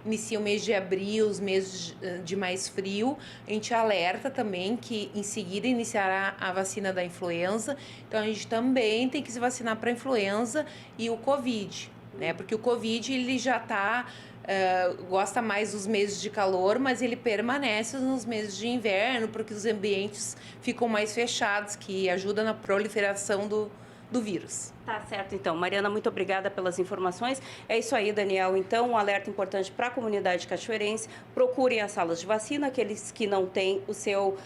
inicia o mês de abril, os meses de mais frio, a gente alerta também que em seguida iniciará a vacina da influenza, então a gente também tem que se vacinar para a influenza e o Covid, né, porque o Covid ele já está gosta mais dos meses de calor, mas ele permanece nos meses de inverno, porque os ambientes ficam mais fechados, que ajuda na proliferação do do vírus. Tá certo, então. Mariana, muito obrigada pelas informações. É isso aí, Daniel. Então, um alerta importante para a comunidade cachoeirense. Procurem as salas de vacina, aqueles que não têm o seu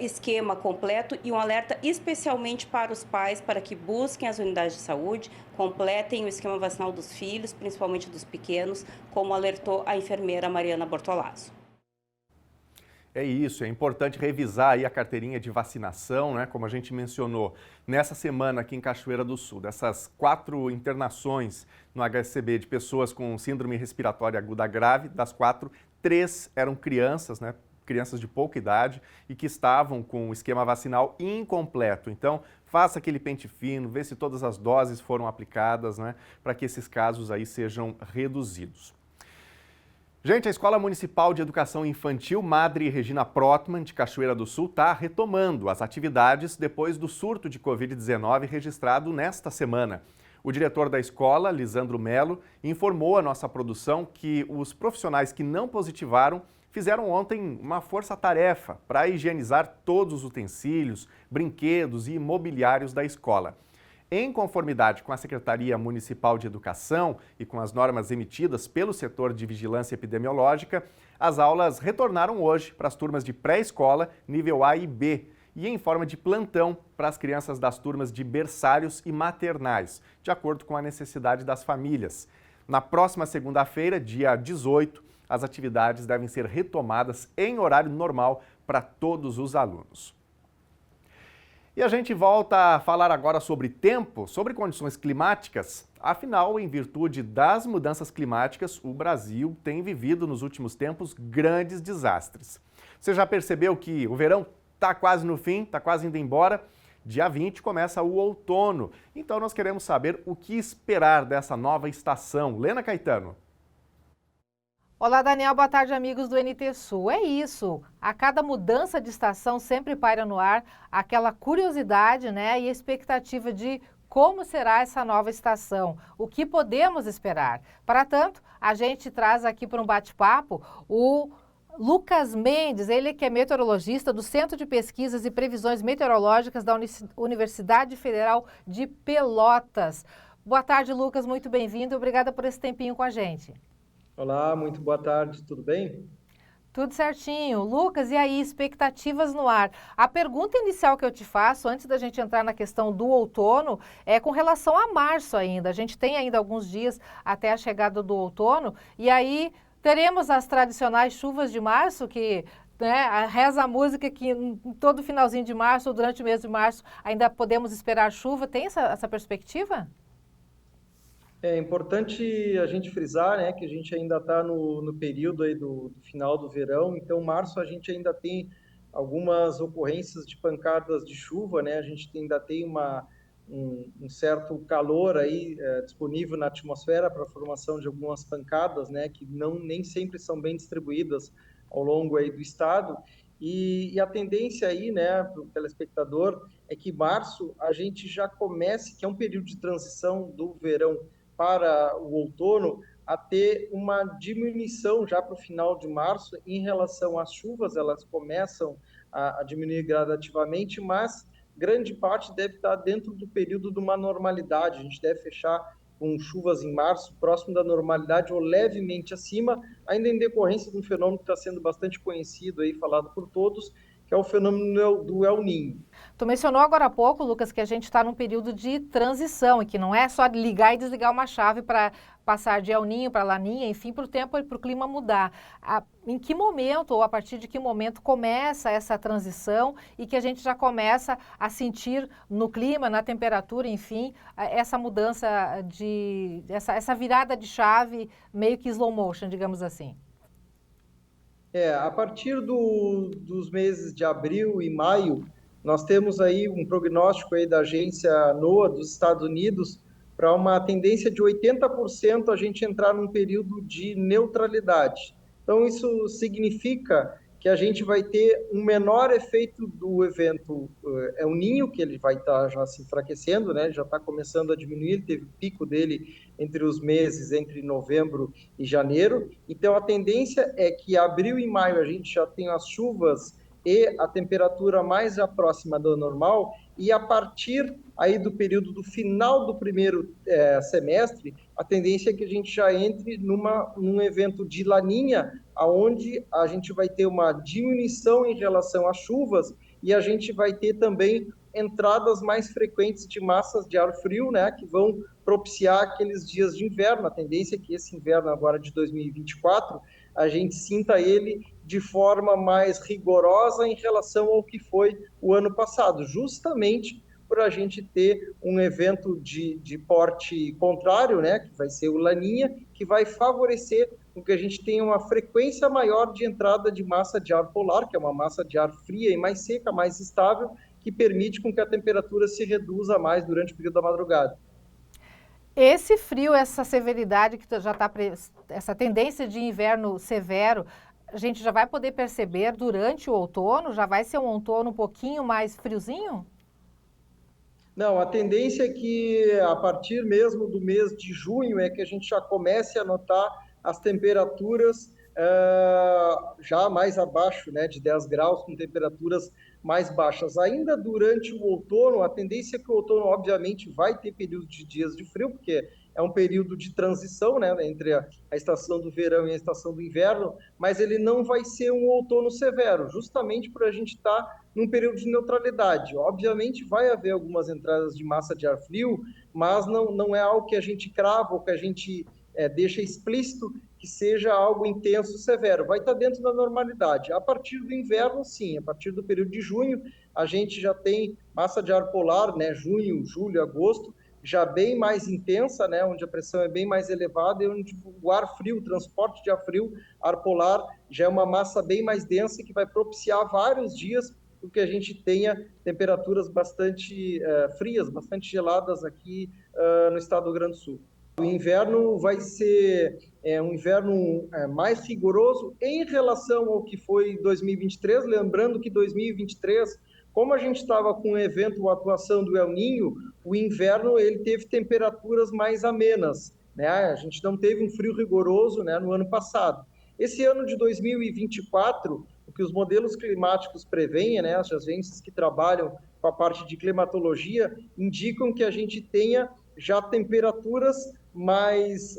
esquema completo. E um alerta especialmente para os pais, para que busquem as unidades de saúde, completem o esquema vacinal dos filhos, principalmente dos pequenos, como alertou a enfermeira Mariana Bortolazzo. É isso, é importante revisar aí a carteirinha de vacinação, né? Como a gente mencionou, nessa semana aqui em Cachoeira do Sul, dessas 4 internações no HSCB de pessoas com síndrome respiratória aguda grave, das 4, 3 eram crianças, né? Crianças de pouca idade e que estavam com o esquema vacinal incompleto. Então, faça aquele pente fino, vê se todas as doses foram aplicadas, né? Para que esses casos aí sejam reduzidos. Gente, a Escola Municipal de Educação Infantil Madre Regina Protman, de Cachoeira do Sul, está retomando as atividades depois do surto de Covid-19 registrado nesta semana. O diretor da escola, Lisandro Melo, informou à nossa produção que os profissionais que não positivaram fizeram ontem uma força-tarefa para higienizar todos os utensílios, brinquedos e imobiliários da escola. Em conformidade com a Secretaria Municipal de Educação e com as normas emitidas pelo setor de vigilância epidemiológica, as aulas retornaram hoje para as turmas de pré-escola, nível A e B, e em forma de plantão para as crianças das turmas de berçários e maternais, de acordo com a necessidade das famílias. Na próxima segunda-feira, dia 18, as atividades devem ser retomadas em horário normal para todos os alunos. E a gente volta a falar agora sobre tempo, sobre condições climáticas. Afinal, em virtude das mudanças climáticas, o Brasil tem vivido nos últimos tempos grandes desastres. Você já percebeu que o verão está quase no fim, está quase indo embora? Dia 20 começa o outono. Então nós queremos saber o que esperar dessa nova estação. Lena Caetano. Olá, Daniel. Boa tarde, amigos do NT Sul. É isso. A cada mudança de estação sempre paira no ar aquela curiosidade, né, e a expectativa de como será essa nova estação, o que podemos esperar. Para tanto, a gente traz aqui para um bate-papo o Lucas Mendes, ele que é meteorologista do Centro de Pesquisas e Previsões Meteorológicas da Universidade Federal de Pelotas. Boa tarde, Lucas. Muito bem-vindo. Obrigada por esse tempinho com a gente. Olá, muito boa tarde, tudo bem? Tudo certinho. Lucas, e aí, expectativas no ar? A pergunta inicial que eu te faço, antes da gente entrar na questão do outono, é com relação a março ainda. A gente tem ainda alguns dias até a chegada do outono, e aí teremos as tradicionais chuvas de março, que reza a música que em todo finalzinho de março, ou durante o mês de março, ainda podemos esperar chuva. Tem essa perspectiva? É importante a gente frisar, né, que a gente ainda está no período aí do final do verão, então março a gente ainda tem algumas ocorrências de pancadas de chuva, né, a gente ainda tem um certo calor aí disponível na atmosfera para a formação de algumas pancadas, né, que nem sempre são bem distribuídas ao longo aí do estado, e a tendência aí, né, para o telespectador, é que março a gente já comece, que é um período de transição do verão para o outono, a ter uma diminuição já para o final de março em relação às chuvas. Elas começam a diminuir gradativamente, mas grande parte deve estar dentro do período de uma normalidade. A gente deve fechar com chuvas em março próximo da normalidade ou levemente acima, ainda em decorrência de um fenômeno que está sendo bastante conhecido aí, falado por todos, que é o fenômeno do El Niño. Tu mencionou agora há pouco, Lucas, que a gente está num período de transição e que não é só ligar e desligar uma chave para passar de El Niño para Laninha, enfim, para o tempo e para o clima mudar. Em que momento ou a partir de que momento começa essa transição e que a gente já começa a sentir no clima, na temperatura, enfim, essa mudança essa virada de chave meio que slow motion, digamos assim? A partir dos meses de abril e maio, nós temos aí um prognóstico aí da agência NOAA dos Estados Unidos para uma tendência de 80% a gente entrar num período de neutralidade. Então, isso significa que a gente vai ter um menor efeito do evento El Niño, que ele vai estar já se enfraquecendo, né? Já está começando a diminuir, ele teve o pico dele entre os meses entre novembro e janeiro. Então, a tendência é que abril e maio a gente já tem as chuvas e a temperatura mais próxima do normal, e a partir aí do período do final do primeiro semestre, a tendência é que a gente já entre num evento de laninha, onde a gente vai ter uma diminuição em relação às chuvas e a gente vai ter também entradas mais frequentes de massas de ar frio, né, que vão propiciar aqueles dias de inverno. A tendência é que esse inverno agora de 2024, a gente sinta ele de forma mais rigorosa em relação ao que foi o ano passado, justamente por a gente ter um evento de porte contrário, né, que vai ser o Laninha, que vai favorecer com que a gente tenha uma frequência maior de entrada de massa de ar polar, que é uma massa de ar fria e mais seca, mais estável, que permite com que a temperatura se reduza mais durante o período da madrugada. Esse frio, essa severidade que já está, essa tendência de inverno severo, a gente já vai poder perceber durante o outono? Já vai ser um outono um pouquinho mais friozinho? Não, a tendência é que a partir mesmo do mês de junho é que a gente já comece a notar as temperaturas já mais abaixo, né, de 10 graus, com temperaturas mais baixas. Ainda durante o outono, a tendência é que o outono, obviamente, vai ter período de dias de frio, porque é um período de transição, né, entre a estação do verão e a estação do inverno, mas ele não vai ser um outono severo, justamente por a gente estar num período de neutralidade. Obviamente, vai haver algumas entradas de massa de ar frio, mas não é algo que a gente crava ou que a gente deixa explícito que seja algo intenso, severo. Vai estar dentro da normalidade. A partir do inverno, sim. A partir do período de junho, a gente já tem massa de ar polar, né? Junho, julho, agosto, já bem mais intensa, né? Onde a pressão é bem mais elevada e onde o ar frio, o transporte de ar frio, ar polar, já é uma massa bem mais densa que vai propiciar vários dias para que a gente tenha temperaturas bastante frias, bastante geladas aqui no estado do Rio Grande do Sul. O inverno vai ser um inverno mais rigoroso em relação ao que foi 2023, lembrando que 2023, como a gente estava com o evento, a atuação do El Niño, o inverno ele teve temperaturas mais amenas, né? A gente não teve um frio rigoroso, né, no ano passado. Esse ano de 2024, o que os modelos climáticos preveem, né, as agências que trabalham com a parte de climatologia, indicam que a gente tenha já temperaturas mais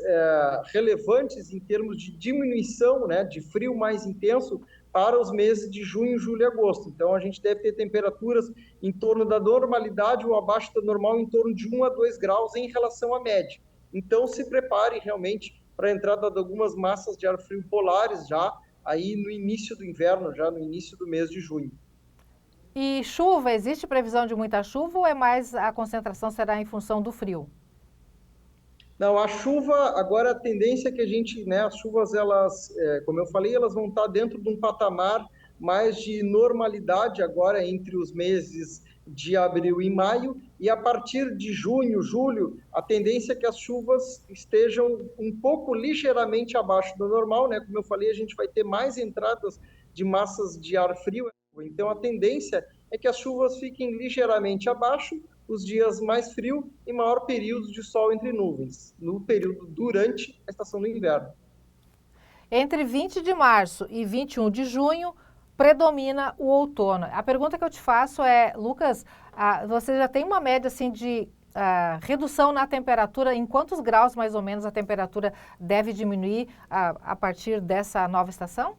relevantes em termos de diminuição, né, de frio mais intenso para os meses de junho, julho e agosto. Então, a gente deve ter temperaturas em torno da normalidade ou abaixo da normal, em torno de 1 a 2 graus em relação à média. Então, se prepare realmente para a entrada de algumas massas de ar frio polares já aí no início do inverno, já no início do mês de junho. E chuva, existe previsão de muita chuva ou é mais a concentração será em função do frio? Não, a chuva, agora a tendência é que a gente, né, as chuvas, elas, como eu falei, elas vão estar dentro de um patamar mais de normalidade agora entre os meses de abril e maio, e a partir de junho, julho, a tendência é que as chuvas estejam um pouco ligeiramente abaixo do normal, né? Como eu falei, a gente vai ter mais entradas de massas de ar frio, então a tendência é que as chuvas fiquem ligeiramente abaixo, os dias mais frios e maior período de sol entre nuvens, no período durante a estação do inverno. Entre 20 de março e 21 de junho, predomina o outono. A pergunta que eu te faço é, Lucas, você já tem uma média assim, de redução na temperatura? Em quantos graus, mais ou menos, a temperatura deve diminuir a partir dessa nova estação?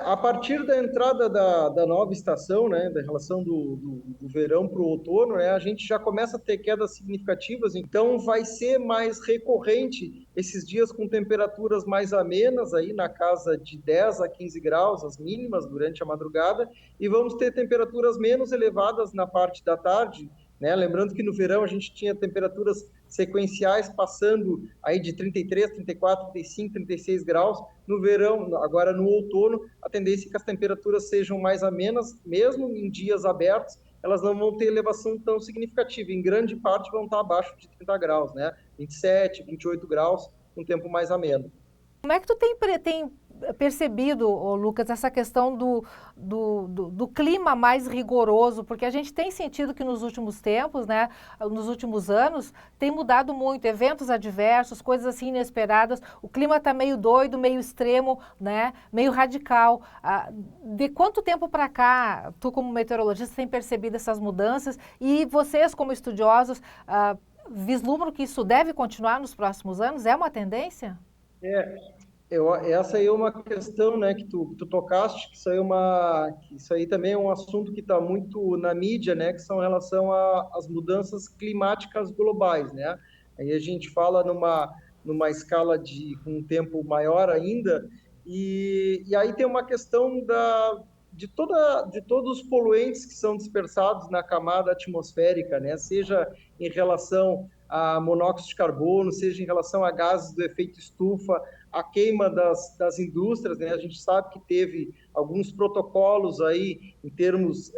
A partir da entrada da nova estação, né, da relação do verão para o outono, né, a gente já começa a ter quedas significativas, então vai ser mais recorrente esses dias com temperaturas mais amenas, aí na casa de 10 a 15 graus, as mínimas durante a madrugada, e vamos ter temperaturas menos elevadas na parte da tarde, né? Lembrando que no verão a gente tinha temperaturas sequenciais passando aí de 33, 34, 35, 36 graus. No verão, agora no outono, a tendência é que as temperaturas sejam mais amenas, mesmo em dias abertos, elas não vão ter elevação tão significativa. Em grande parte vão estar abaixo de 30 graus, né? 27, 28 graus, um tempo mais ameno. Como é que tu tem percebido, Lucas, essa questão do clima mais rigoroso, porque a gente tem sentido que nos últimos tempos, né, nos últimos anos, tem mudado muito, eventos adversos, coisas assim inesperadas, o clima está meio doido, meio extremo, né, meio radical. De quanto tempo para cá, tu como meteorologista tem percebido essas mudanças e vocês como estudiosos vislumbram que isso deve continuar nos próximos anos? É uma tendência? Essa aí é uma questão, né, que tu tocaste, que isso aí também é um assunto que está muito na mídia, né, que são em relação às mudanças climáticas globais, né? Aí a gente fala numa escala com um tempo maior ainda, e aí tem uma questão de todos os poluentes que são dispersados na camada atmosférica, né? Seja em relação a monóxido de carbono, seja em relação a gases do efeito estufa, a queima das indústrias, né? A gente sabe que teve alguns protocolos aí em termos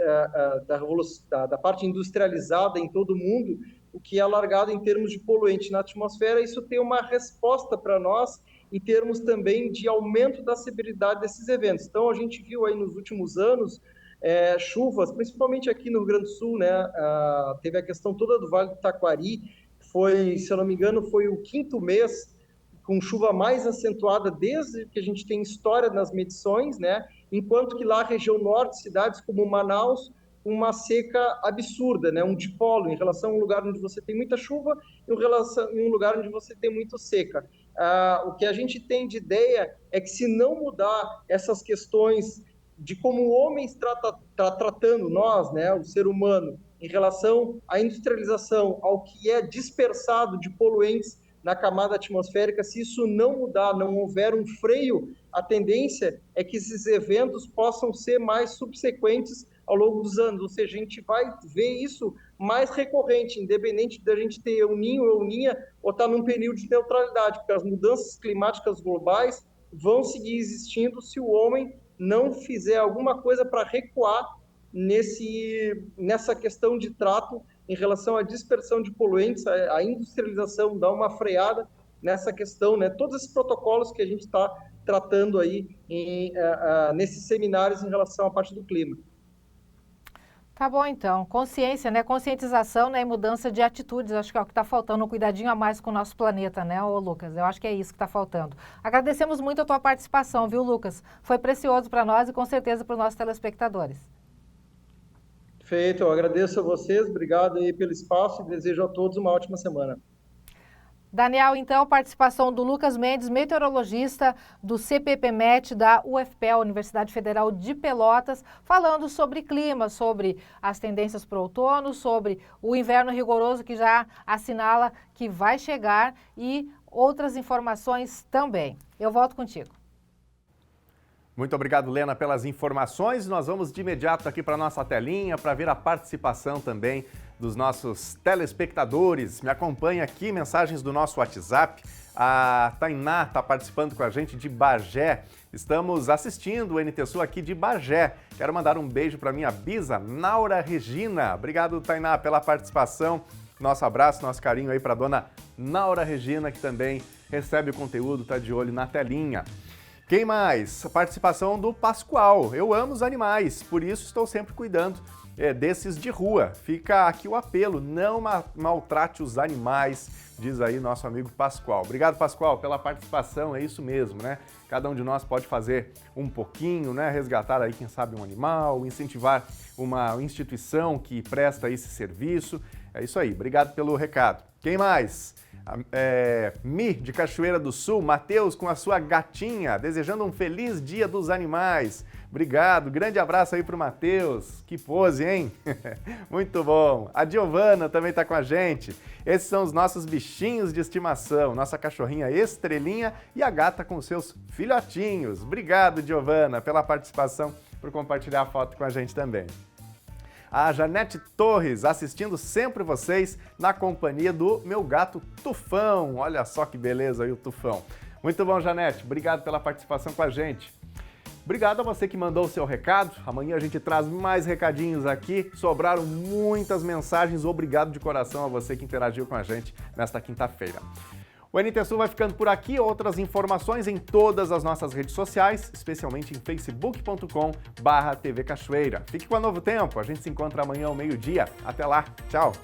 da parte industrializada em todo o mundo, o que é alargado em termos de poluente na atmosfera. Isso tem uma resposta para nós em termos também de aumento da severidade desses eventos. Então, a gente viu aí nos últimos anos chuvas, principalmente aqui no Rio Grande do Sul, né? Teve a questão toda do Vale do Taquari, se eu não me engano, foi o 5º mês com chuva mais acentuada desde que a gente tem história nas medições, né? Enquanto que lá na região norte, cidades como Manaus, uma seca absurda, né? Um dipolo em relação a um lugar onde você tem muita chuva e um lugar onde você tem muito seca. O que a gente tem de ideia é que se não mudar essas questões de como o homem está tratando nós, né, o ser humano, em relação à industrialização, ao que é dispersado de poluentes na camada atmosférica, se isso não mudar, não houver um freio, a tendência é que esses eventos possam ser mais subsequentes ao longo dos anos, ou seja, a gente vai ver isso mais recorrente, independente da gente ter El Niño ou El Niña, ou estar num período de neutralidade, porque as mudanças climáticas globais vão seguir existindo se o homem não fizer alguma coisa para recuar nessa questão de trato em relação à dispersão de poluentes, a industrialização, dá uma freada nessa questão, né? Todos esses protocolos que a gente está tratando aí nesses seminários em relação à parte do clima. Tá bom, então. Consciência, né? Conscientização, né? E mudança de atitudes. Acho que é o que está faltando, um cuidadinho a mais com o nosso planeta, né, Lucas? Eu acho que é isso que está faltando. Agradecemos muito a tua participação, viu, Lucas? Foi precioso para nós e com certeza para os nossos telespectadores. Feito, eu agradeço a vocês, obrigado aí pelo espaço e desejo a todos uma ótima semana. Daniel, então, participação do Lucas Mendes, meteorologista do CPPMet da UFPEL, Universidade Federal de Pelotas, falando sobre clima, sobre as tendências para o outono, sobre o inverno rigoroso que já assinala que vai chegar e outras informações também. Eu volto contigo. Muito obrigado, Lena, pelas informações. Nós vamos de imediato aqui para a nossa telinha para ver a participação também dos nossos telespectadores. Me acompanha aqui, mensagens do nosso WhatsApp. A Tainá está participando com a gente de Bagé. Estamos assistindo o NT Sul aqui de Bagé. Quero mandar um beijo para minha bisa, Naura Regina. Obrigado, Tainá, pela participação. Nosso abraço, nosso carinho aí para a dona Naura Regina, que também recebe o conteúdo, está de olho na telinha. Quem mais? A participação do Pascoal. Eu amo os animais, por isso estou sempre cuidando desses de rua. Fica aqui o apelo, não maltrate os animais, diz aí nosso amigo Pascoal. Obrigado, Pascoal, pela participação, é isso mesmo, né? Cada um de nós pode fazer um pouquinho, né? Resgatar aí, quem sabe, um animal, incentivar uma instituição que presta esse serviço. É isso aí, obrigado pelo recado. Quem mais? Mi, de Cachoeira do Sul, Matheus com a sua gatinha, desejando um feliz Dia dos Animais. Obrigado, grande abraço aí pro Matheus. Que pose, hein? Muito bom. A Giovana também está com a gente. Esses são os nossos bichinhos de estimação, nossa cachorrinha Estrelinha e a gata com seus filhotinhos. Obrigado, Giovana, pela participação, por compartilhar a foto com a gente também. A Janete Torres, assistindo sempre vocês na companhia do meu gato Tufão. Olha só que beleza aí o Tufão. Muito bom, Janete. Obrigado pela participação com a gente. Obrigado a você que mandou o seu recado. Amanhã a gente traz mais recadinhos aqui. Sobraram muitas mensagens. Obrigado de coração a você que interagiu com a gente nesta quinta-feira. O NT Sul vai ficando por aqui. Outras informações em todas as nossas redes sociais, especialmente em facebook.com/TV Cachoeira. Fique com a Novo Tempo. A gente se encontra amanhã ao meio-dia. Até lá. Tchau.